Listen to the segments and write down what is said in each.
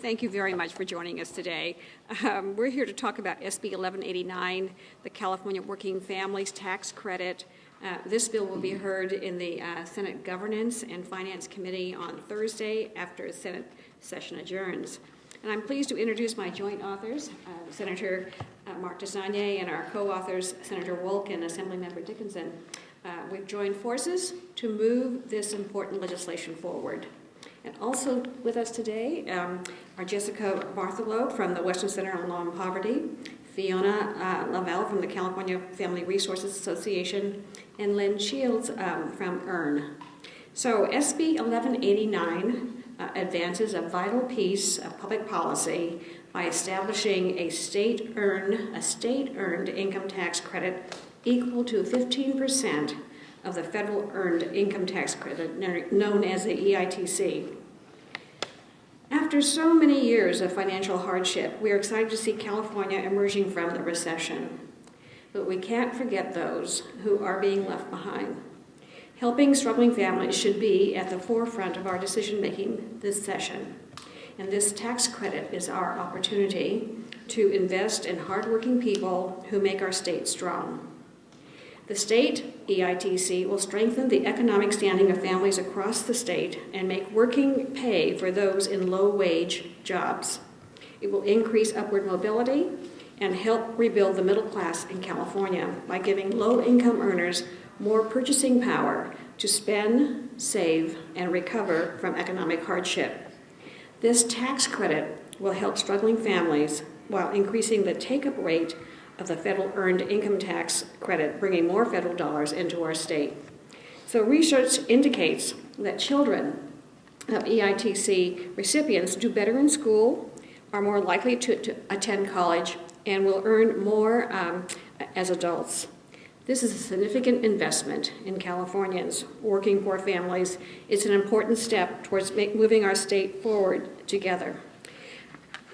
Thank you very much for joining us today. We're here to talk about SB1189, the California Working Families Tax Credit. This bill will be heard in the Senate Governance and Finance Committee on Thursday after the Senate session adjourns. And I'm pleased to introduce my joint authors, Senator Mark DeSaulnier, and our co-authors, Senator Wolk and Assemblymember Dickinson. We've joined forces to move this important legislation forward. And also with us today are Jessica Bartholow from the Western Center on Law and Poverty, Fiona Lavelle from the California Family Resources Association, and Lynn Shields from EARN. So SB 1189 advances a vital piece of public policy by establishing a state-earned income tax credit equal to 15% of the federal earned income tax credit known as the EITC. After so many years of financial hardship, we are excited to see California emerging from the recession. But we can't forget those who are being left behind. Helping struggling families should be at the forefront of our decision-making this session. And this tax credit is our opportunity to invest in hardworking people who make our state strong. The state EITC will strengthen the economic standing of families across the state and make working pay for those in low-wage jobs. It will increase upward mobility and help rebuild the middle class in California by giving low-income earners more purchasing power to spend, save, and recover from economic hardship. This tax credit will help struggling families while increasing the take-up rate of the federal earned income tax credit, bringing more federal dollars into our state. So research indicates that children of EITC recipients do better in school, are more likely to attend college, and will earn more as adults. This is a significant investment in Californians working poor families. It's an important step towards moving our state forward together.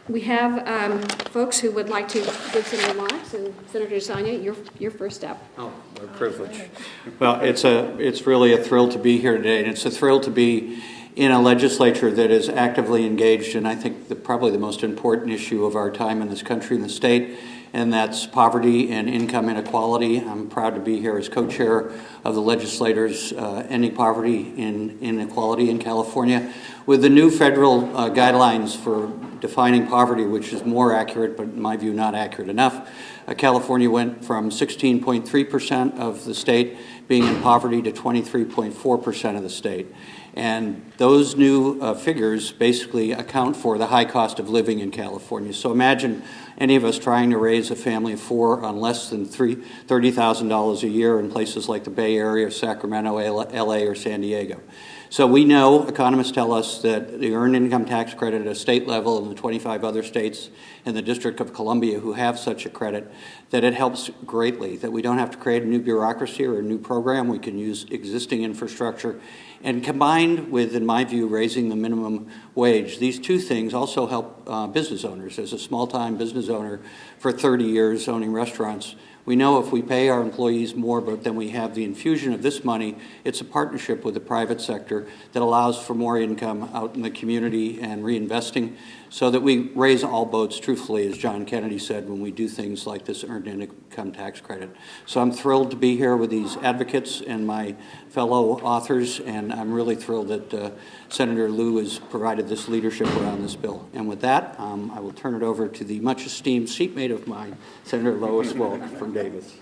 We have folks who would like to give some remarks, and Senator DeSaulnier, your first step. Oh, what a privilege. Well, it's really a thrill to be here today, and it's a thrill to be in a legislature that is actively engaged in, I think, probably the most important issue of our time in this country and the state, and that's poverty and income inequality. I'm proud to be here as co-chair of the legislators ending poverty and inequality in California. With the new federal guidelines for defining poverty, which is more accurate, but in my view not accurate enough, California went from 16.3% of the state being in poverty to 23.4% of the state. And those new figures basically account for the high cost of living in California. So imagine any of us trying to raise a family of four on less than $30,000 a year in places like the Bay Area, Sacramento, LA, or San Diego. So we know, economists tell us, that the earned income tax credit at a state level and the 25 other states and the District of Columbia who have such a credit, that it helps greatly, that we don't have to create a new bureaucracy or a new program. We can use existing infrastructure. And combined with, in my view, raising the minimum wage, these two things also help business owners. As a small-time business owner for 30 years owning restaurants, we know if we pay our employees more, but then we have the infusion of this money, it's a partnership with the private sector that allows for more income out in the community and reinvesting so that we raise all boats truthfully, as John Kennedy said, when we do things like this earned income tax credit. So I'm thrilled to be here with these advocates and my fellow authors, and I'm really thrilled that Senator Lieu has provided this leadership around this bill. And with that, I will turn it over to the much esteemed seatmate of mine, Senator Lois Wolk from Davis.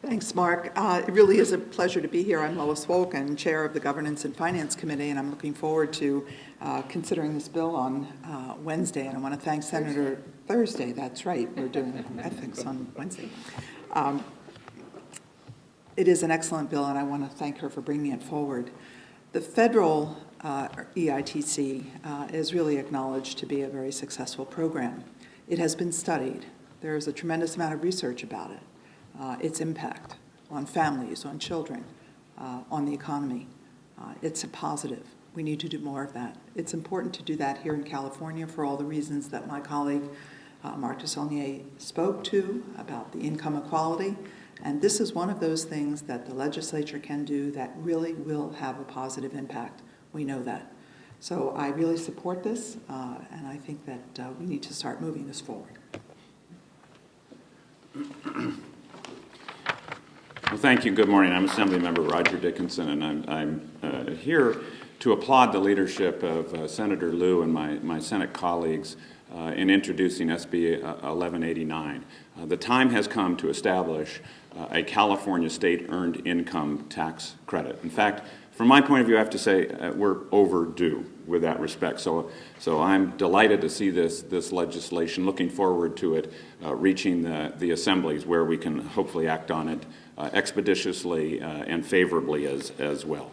Thanks, Mark. It really is a pleasure to be here. I'm Lois Wolk, and chair of the Governance and Finance Committee, and I'm looking forward to considering this bill on Wednesday. And I want to thank Senator Thursday. That's right, we're doing ethics on Wednesday. It is an excellent bill, and I want to thank her for bringing it forward. The federal EITC is really acknowledged to be a very successful program. It has been studied. There is a tremendous amount of research about it. Its impact on families, on children, on the economy. It's a positive. We need to do more of that. It's important to do that here in California for all the reasons that my colleague Mark DeSaulnier spoke to about the income equality. And this is one of those things that the legislature can do that really will have a positive impact. We know that. So I really support this, and I think that we need to start moving this forward. Well, thank you. Good morning. I'm Assemblymember Roger Dickinson, and I'm here to applaud the leadership of Senator Liu and my Senate colleagues in introducing SB 1189. The time has come to establish a California state earned income tax credit. In fact, from my point of view, I have to say we're overdue with that respect. So I'm delighted to see this legislation, looking forward to it reaching the assemblies where we can hopefully act on it expeditiously and favorably as well.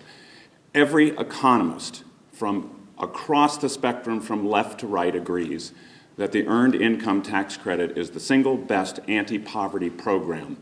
Every economist from across the spectrum from left to right agrees that the Earned Income Tax Credit is the single best anti-poverty program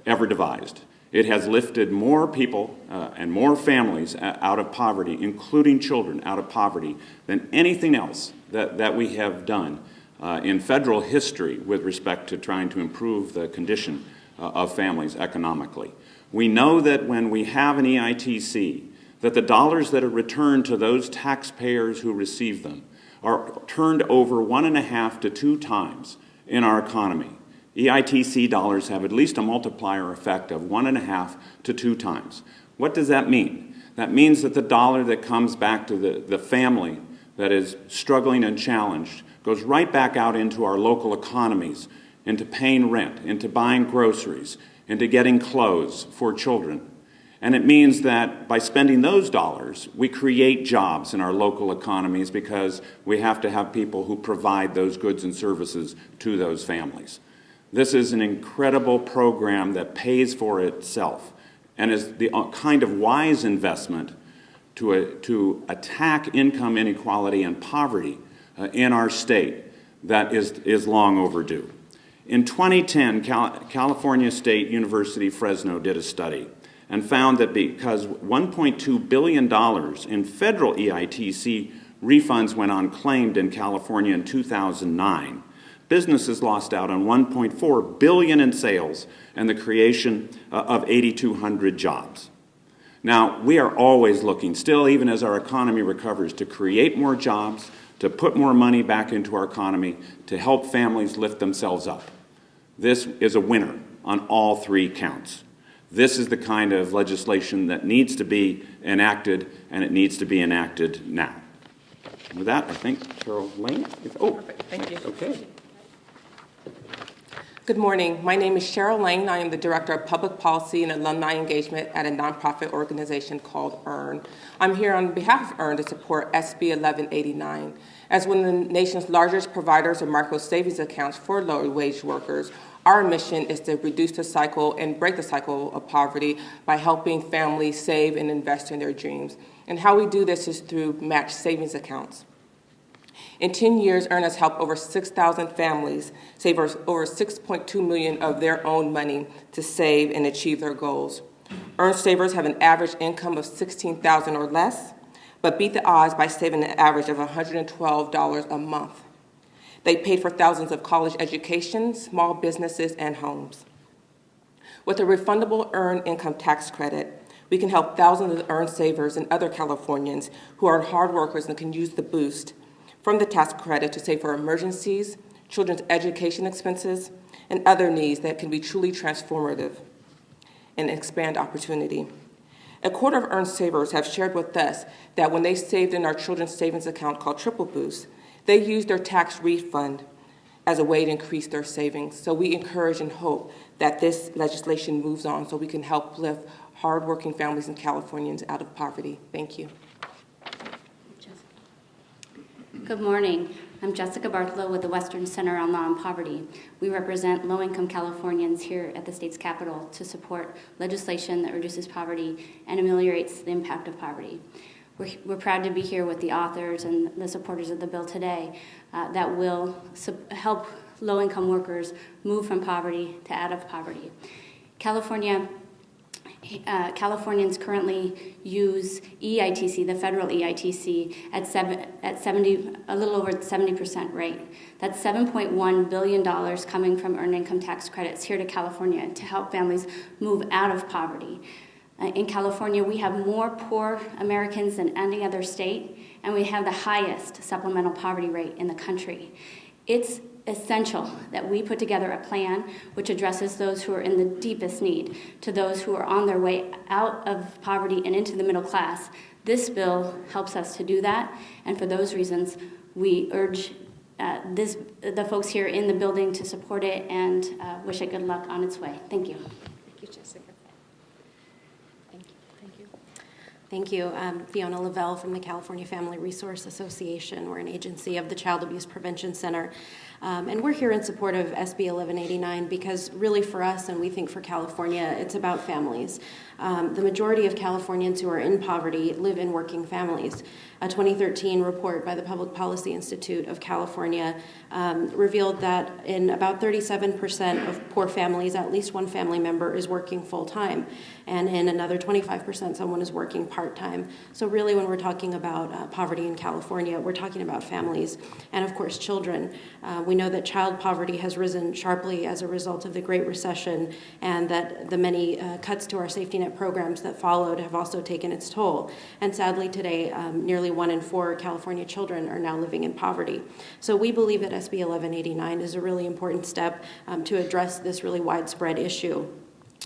ever devised. It has lifted more people and more families out of poverty, including children out of poverty, than anything else that we have done in federal history with respect to trying to improve the condition of families economically. We know that when we have an EITC, that the dollars that are returned to those taxpayers who receive them are turned over 1.5 to 2 times in our economy. EITC dollars have at least a multiplier effect of 1.5 to 2 times. What does that mean? That means that the dollar that comes back to the family that is struggling and challenged goes right back out into our local economies, into paying rent, into buying groceries, into getting clothes for children. And it means that by spending those dollars, we create jobs in our local economies because we have to have people who provide those goods and services to those families. This is an incredible program that pays for itself and is the kind of wise investment to attack income inequality and poverty in our state that is long overdue. In 2010, California State University Fresno did a study and found that because $1.2 billion in federal EITC refunds went unclaimed in California in 2009, businesses lost out on $1.4 billion in sales and the creation of 8,200 jobs. Now, we are always looking, still even as our economy recovers, to create more jobs, to put more money back into our economy, to help families lift themselves up. This is a winner on all 3 counts. This is the kind of legislation that needs to be enacted, and it needs to be enacted now. With that, I think Cheryl Lane. Perfect. Thank you. Okay. Good morning. My name is Cheryl Lane. I am the Director of Public Policy and Alumni Engagement at a nonprofit organization called EARN. I'm here on behalf of EARN to support SB 1189. As one of the nation's largest providers of micro savings accounts for low-wage workers, our mission is to reduce the cycle and break the cycle of poverty by helping families save and invest in their dreams. And how we do this is through matched savings accounts. In 10 years, EARN has helped over 6,000 families save over $6.2 million of their own money to save and achieve their goals. EARN savers have an average income of $16,000 or less, but beat the odds by saving an average of $112 a month. They paid for thousands of college educations, small businesses, and homes. With a refundable earned income tax credit, we can help thousands of EARN savers and other Californians who are hard workers and can use the boost from the tax credit to save for emergencies, children's education expenses, and other needs that can be truly transformative and expand opportunity. A quarter of EARN savers have shared with us that when they saved in our children's savings account called Triple Boost, they used their tax refund as a way to increase their savings. So we encourage and hope that this legislation moves on so we can help lift hardworking families and Californians out of poverty. Thank you. Good morning. I'm Jessica Bartholow with the Western Center on Law and Poverty. We represent low-income Californians here at the state's capital to support legislation that reduces poverty and ameliorates the impact of poverty. We're proud to be here with the authors and the supporters of the bill today that will help low-income workers move from poverty to out of poverty. Californians currently use EITC, the federal EITC, at a little over 70% rate. That's $7.1 billion coming from earned income tax credits here to California to help families move out of poverty. In California, we have more poor Americans than any other state, and we have the highest supplemental poverty rate in the country. It's essential that we put together a plan which addresses those who are in the deepest need to those who are on their way out of poverty and into the middle class. This bill helps us to do that, and for those reasons, we urge the folks here in the building to support it and wish it good luck on its way. Thank you. Thank you, Jessica. Thank you. Thank you. Fiona Lavelle from the California Family Resource Association. We're an agency of the Child Abuse Prevention Center. And we're here in support of SB 1189 because really for us, and we think for California, it's about families. The majority of Californians who are in poverty live in working families. A 2013 report by the Public Policy Institute of California revealed that in about 37% of poor families, at least one family member is working full-time, and in another 25%, someone is working part-time. So really, when we're talking about poverty in California, we're talking about families and, of course, children. We know that child poverty has risen sharply as a result of the Great Recession, and that the many cuts to our safety net programs that followed have also taken its toll. And sadly, today, nearly 1 in 4 California children are now living in poverty. So we believe that SB 1189 is a really important step to address this really widespread issue.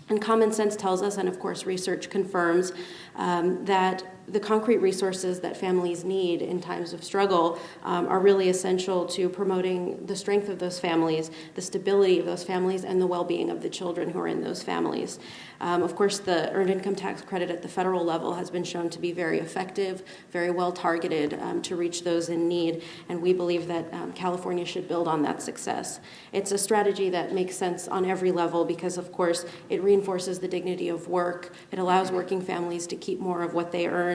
And common sense tells us, and of course research confirms, that the concrete resources that families need in times of struggle are really essential to promoting the strength of those families, the stability of those families, and the well-being of the children who are in those families. Of course, the Earned Income Tax Credit at the federal level has been shown to be very effective, very well targeted to reach those in need, and we believe that California should build on that success. It's a strategy that makes sense on every level because, of course, it reinforces the dignity of work, it allows working families to keep more of what they earn,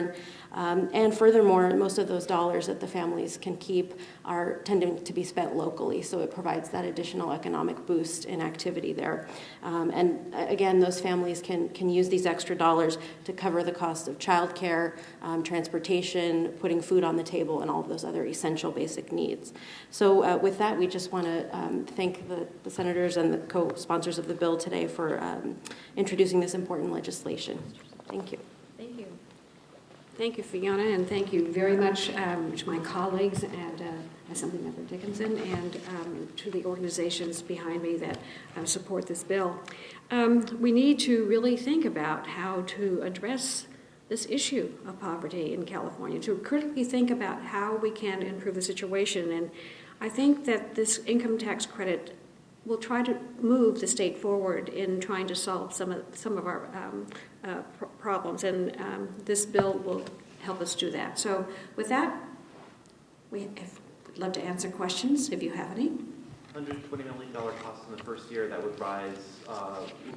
and furthermore, most of those dollars that the families can keep are tending to be spent locally, so it provides that additional economic boost in activity there. And again, those families can use these extra dollars to cover the cost of childcare, transportation, putting food on the table, and all of those other essential basic needs. So with that, we just want to thank the senators and the co-sponsors of the bill today for introducing this important legislation. Thank you. Thank you. Thank you, Fiona, and thank you very much to my colleagues and Assemblymember Dickinson and to the organizations behind me that support this bill. We need to really think about how to address this issue of poverty in California, to critically think about how we can improve the situation. And I think that this income tax credit will try to move the state forward in trying to solve some of our problems, and this bill will help us do that. So with that, we'd love to answer questions if you have any. $120 million cost in the first year, that would rise.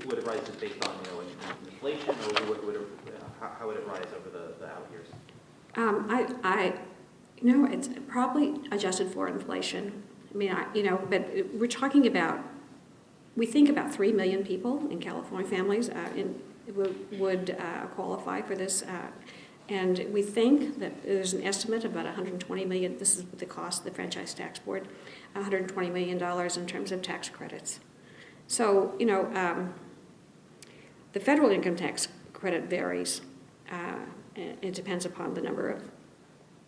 Would it rise just based on inflation, or how would it rise over the out years? It's probably adjusted for inflation. I mean, but we're talking about, we think about 3 million people in California families would qualify for this. And we think that there's an estimate about $120 million, this is the cost of the Franchise Tax Board, $120 million in terms of tax credits. So, the federal income tax credit varies. It depends upon the number of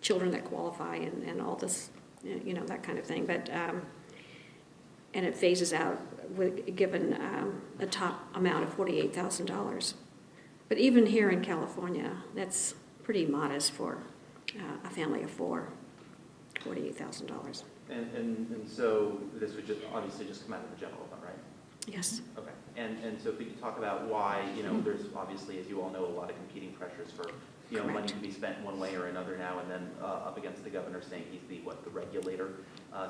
children that qualify and all this, that kind of thing. But and it phases out given a top amount of $48,000. But even here in California, that's pretty modest for a family of 4, $48,000. And so this would just obviously just come out of the general fund, right? Yes. Okay. And so could you talk about why, there's obviously, as you all know, a lot of competing pressures for, money to be spent one way or another now, and then up against the governor saying he's the regulator.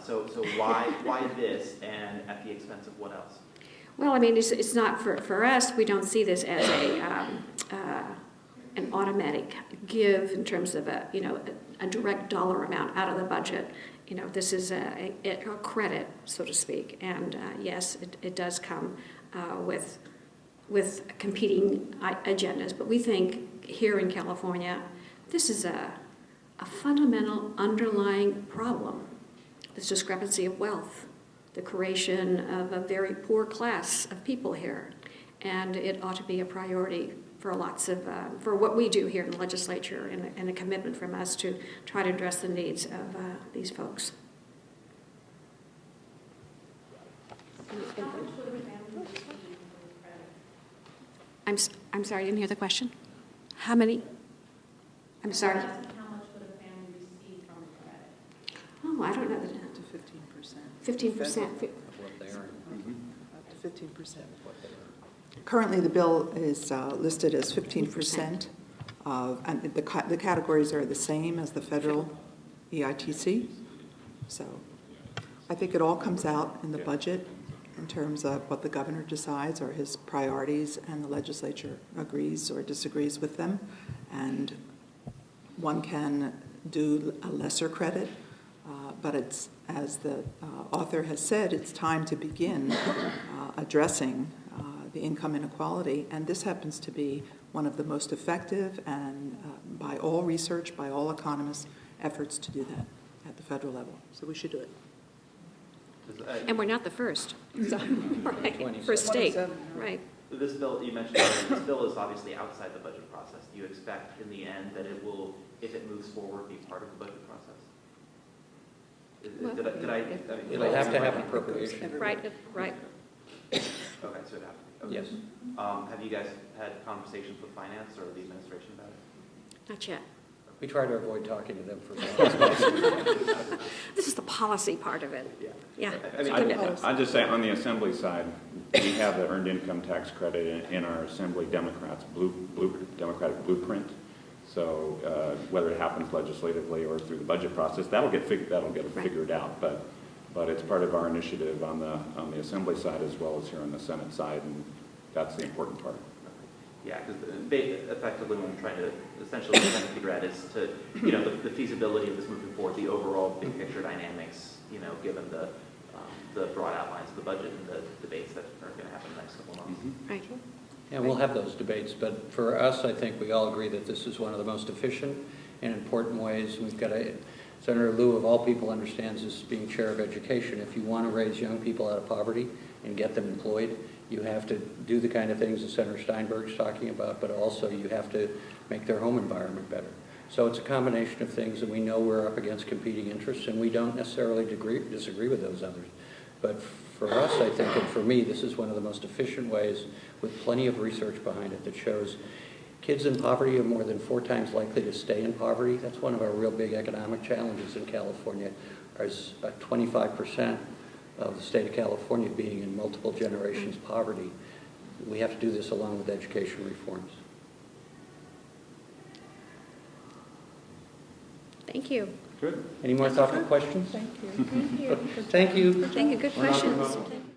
So why this, and at the expense of what else? Well, I mean, it's not for us. We don't see this as an automatic give in terms of a direct dollar amount out of the budget. This is a credit, so to speak. And yes, it does come with competing agendas. But we think here in California, this is a fundamental underlying problem. This discrepancy of wealth, the creation of a very poor class of people here, and it ought to be a priority for what we do here in the legislature, and a commitment from us to try to address the needs of these folks. I'm sorry, I didn't hear the question. How many? I'm sorry. How much would a family receive from the credit? Oh, I don't know. Up to 15%. 15%. Up to 15%. Currently, the bill is listed as 15%, and the categories are the same as the federal EITC. So I think it all comes out in the budget in terms of what the governor decides are his priorities, and the legislature agrees or disagrees with them. And one can do a lesser credit, but it's, as the author has said, it's time to begin addressing the income inequality, and this happens to be one of the most effective and, by all research, by all economists, efforts to do that at the federal level. So we should do it. And we're not the first. So, right, for a state. Right. This bill, you mentioned earlier, this bill is obviously outside the budget process. Do you expect in the end that it will, if it moves forward, be part of the budget process? It'll have to have an appropriation. Right, right. Okay, so it happens. Okay. Yes. Have you guys had conversations with finance or the administration about it? Not yet. We try to avoid talking to them for as long as possible. This is the policy part of it. Yeah. I mean, I'd just say on the Assembly side, we have the earned income tax credit in our Assembly Democratic blueprint. So whether it happens legislatively or through the budget process, that'll get figured out. But it's part of our initiative on the Assembly side as well as here on the Senate side, and that's the important part. Yeah, because effectively what I'm trying to essentially figure out is to, the feasibility of this moving forward, the overall big picture dynamics, given the broad outlines of the budget and the debates that are going to happen in the next couple of months. Mm-hmm. Right. And we'll have those debates, but for us, I think we all agree that this is one of the most efficient and important ways. We've got Senator Liu, of all people, understands this being chair of education. If you want to raise young people out of poverty and get them employed, you have to do the kind of things that Senator Steinberg's talking about, but also you have to make their home environment better. So it's a combination of things, and we know we're up against competing interests, and we don't necessarily disagree with those others. But for us, I think, and for me, this is one of the most efficient ways, with plenty of research behind it, that shows kids in poverty are more than 4 times likely to stay in poverty. That's one of our real big economic challenges in California, is 25% of the state of California being in multiple generations poverty. We have to do this along with education reforms. Thank you. Good. Any more thoughtful questions? Thank you. Thank you. Thank you. Thank you. Good questions.